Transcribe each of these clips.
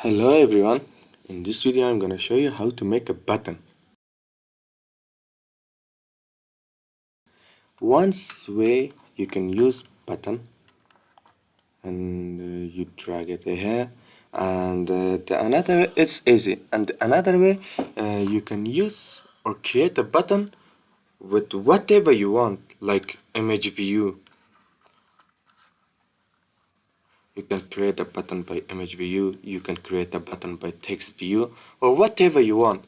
Hello everyone, in this video I'm gonna show you how to make a button. One way you can use button and you drag it here, and the another it's easy, and another way you can use or create a button with whatever you want, like image view. You can create a button by image view, you can create a button by text view, or whatever you want.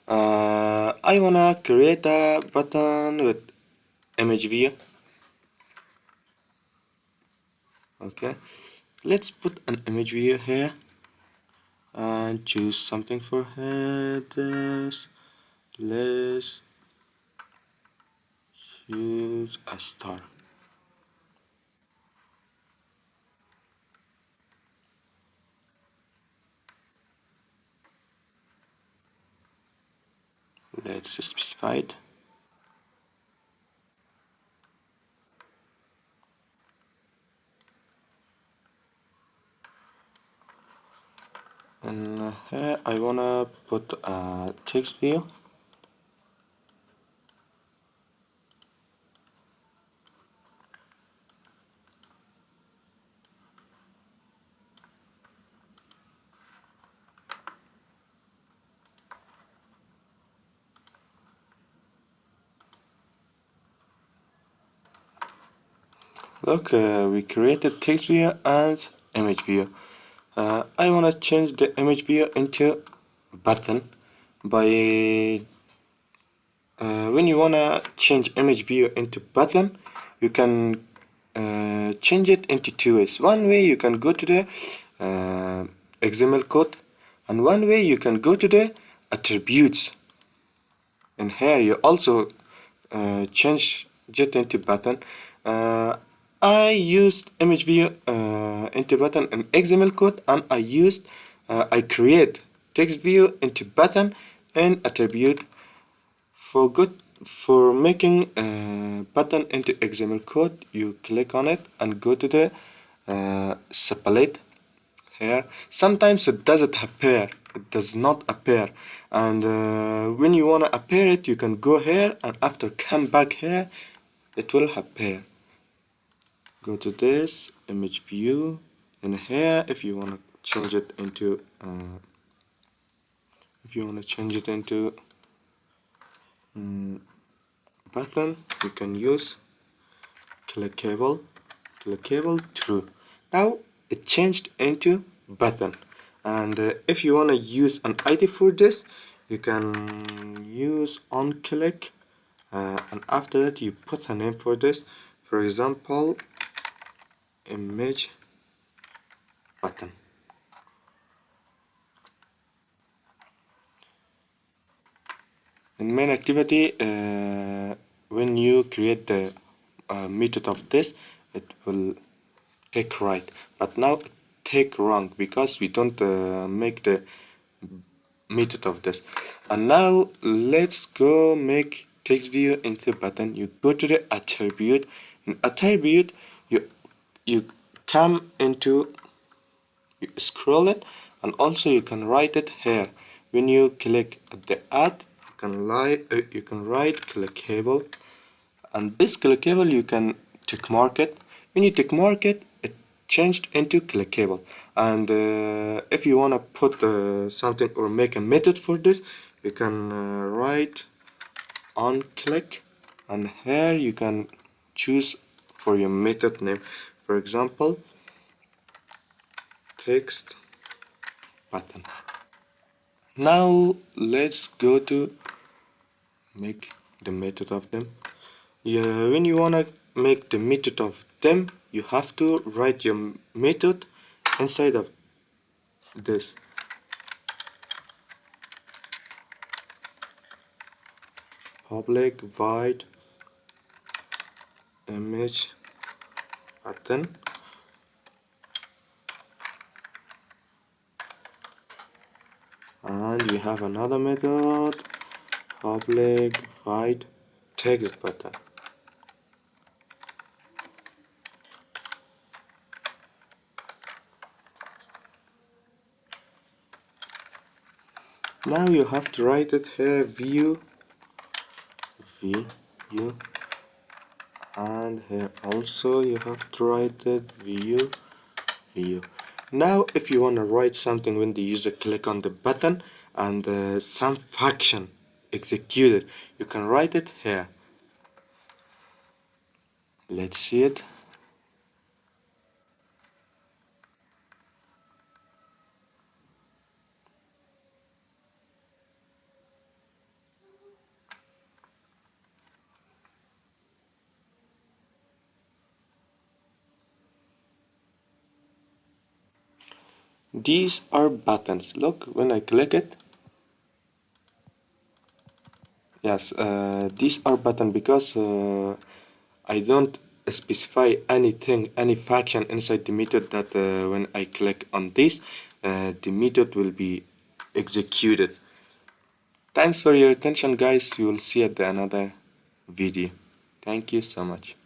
I wanna create a button with image view. Okay, let's put an image view here and choose something for headers. Let's choose a star. Let's specify it. And here I wanna put a text view. Look, we created text view and image view. I wanna change the image view into button by when you wanna change image view into button, you can change it into two ways. One way you can go to the XML code, and one way you can go to the attributes. And here you also change it into button. I used image view into button in XML code, and I create text view into button and attribute. For making a button into XML code, you click on it and go to the separate here. Sometimes it doesn't appear, it does not appear, and when you wanna appear it, you can go here, and after come back here, it will appear. Go to this image view, and here if you wanna change it into button, you can use clickable true. Now it changed into button, and if you want to use an ID for this, you can use on click, and after that you put a name for this, for example image button. In main activity, when you create the method of this, it will take right, but now it take wrong because we don't make the method of this. And now let's go make text view into button. You go to the attribute. In attribute, you come into, you scroll it, and also you can write it here. When you click at the add, you can write clickable, and this clickable you can tick mark it. When you tick mark it, it changed into clickable. And if you want to put something or make a method for this, you can write on click, and here you can choose for your method name, for example text button. Now let's go to make the method of them. Yeah, when you wanna make the method of them, you have to write your method inside of this. Public void image button, and we have another method, public void text button. Now you have to write it here, view, and here also you have to write it, view. Now if you want to write something when the user click on the button and some function executed, you can write it here. Let's see it. These are buttons. Look, when I click it, yes, these are buttons because I don't specify anything, any function inside the method that when I click on this, the method will be executed. Thanks for your attention, guys. You will see at the another video. Thank you so much.